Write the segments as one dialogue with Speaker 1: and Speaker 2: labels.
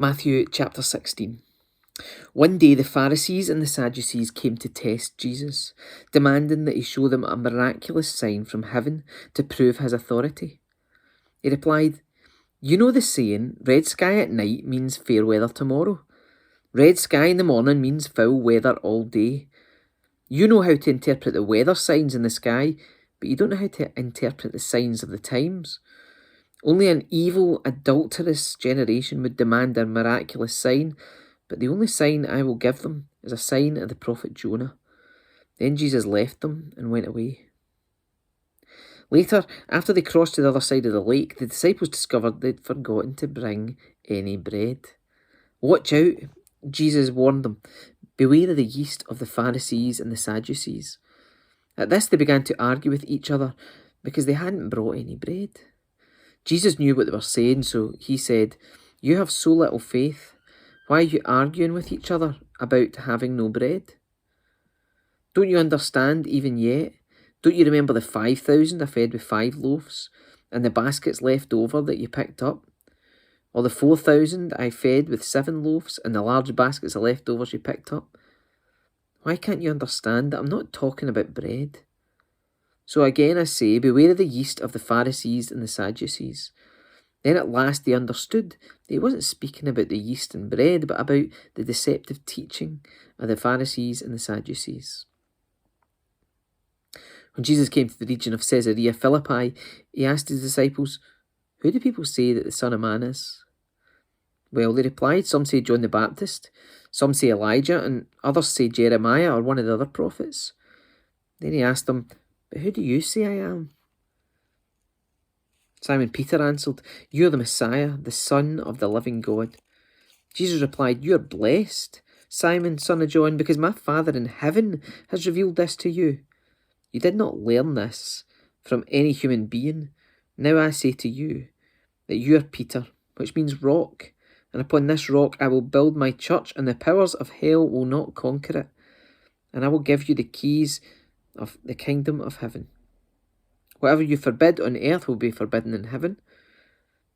Speaker 1: Matthew chapter 16. One day the Pharisees and the Sadducees came to test Jesus, demanding that he show them a miraculous sign from heaven to prove his authority. He replied, "You know the saying, red sky at night means fair weather tomorrow. Red sky in the morning means foul weather all day. You know how to interpret the weather signs in the sky, but you don't know how to interpret the signs of the times. Only an evil, adulterous generation would demand a miraculous sign, but the only sign I will give them is a sign of the prophet Jonah." Then Jesus left them and went away. Later, after they crossed to the other side of the lake, the disciples discovered they'd forgotten to bring any bread. "Watch out," Jesus warned them. "Beware of the yeast of the Pharisees and the Sadducees." At this, they began to argue with each other because they hadn't brought any bread. Jesus knew what they were saying, so he said, "You have so little faith. Why are you arguing with each other about having no bread? Don't you understand even yet? Don't you remember the 5,000 I fed with 5 loaves, and the baskets left over that you picked up? Or the 4,000 I fed with 7 loaves, and the large baskets of leftovers you picked up? Why can't you understand that I'm not talking about bread? So again I say, beware of the yeast of the Pharisees and the Sadducees." Then at last they understood that he wasn't speaking about the yeast and bread, but about the deceptive teaching of the Pharisees and the Sadducees. When Jesus came to the region of Caesarea Philippi, he asked his disciples, "Who do people say that the Son of Man is?" Well, they replied, "Some say John the Baptist, some say Elijah, and others say Jeremiah or one of the other prophets." Then he asked them, "But who do you say I am?" Simon Peter answered, "You are the Messiah, the Son of the living God." Jesus replied, "You are blessed, Simon, son of John, because my Father in heaven has revealed this to you. You did not learn this from any human being. Now I say to you that you are Peter, which means rock, and upon this rock I will build my church, and the powers of hell will not conquer it. And I will give you the keys of the kingdom of heaven. Whatever you forbid on earth will be forbidden in heaven,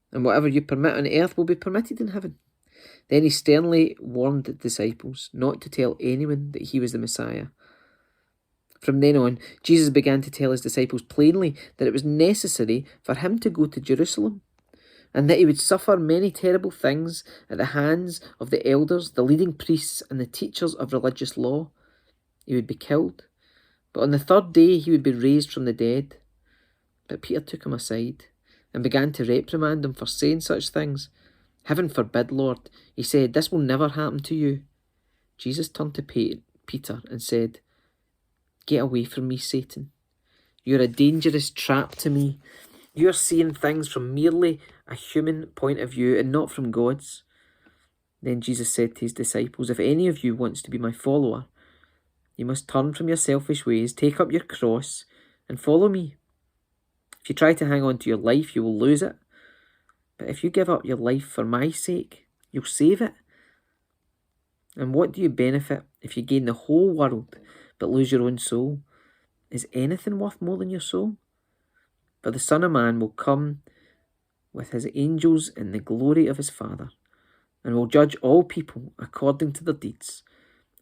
Speaker 1: and whatever you permit on earth will be permitted in heaven." Then he sternly warned the disciples not to tell anyone that he was the Messiah. From then on, Jesus began to tell his disciples plainly that it was necessary for him to go to Jerusalem, and that he would suffer many terrible things at the hands of the elders, the leading priests, and the teachers of religious law. He would be killed, but on the 3rd day he would be raised from the dead. But Peter took him aside and began to reprimand him for saying such things. "Heaven forbid, Lord," he said, "this will never happen to you." Jesus turned to Peter and said, "Get away from me, Satan. You're a dangerous trap to me. You're seeing things from merely a human point of view and not from God's." Then Jesus said to his disciples, "If any of you wants to be my follower, you must turn from your selfish ways, take up your cross, and follow me. If you try to hang on to your life, you will lose it. But if you give up your life for my sake, you'll save it. And what do you benefit if you gain the whole world but lose your own soul? Is anything worth more than your soul? For the Son of Man will come with his angels in the glory of his Father, and will judge all people according to their deeds.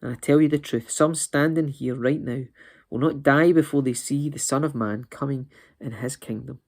Speaker 1: And I tell you the truth, some standing here right now will not die before they see the Son of Man coming in his kingdom."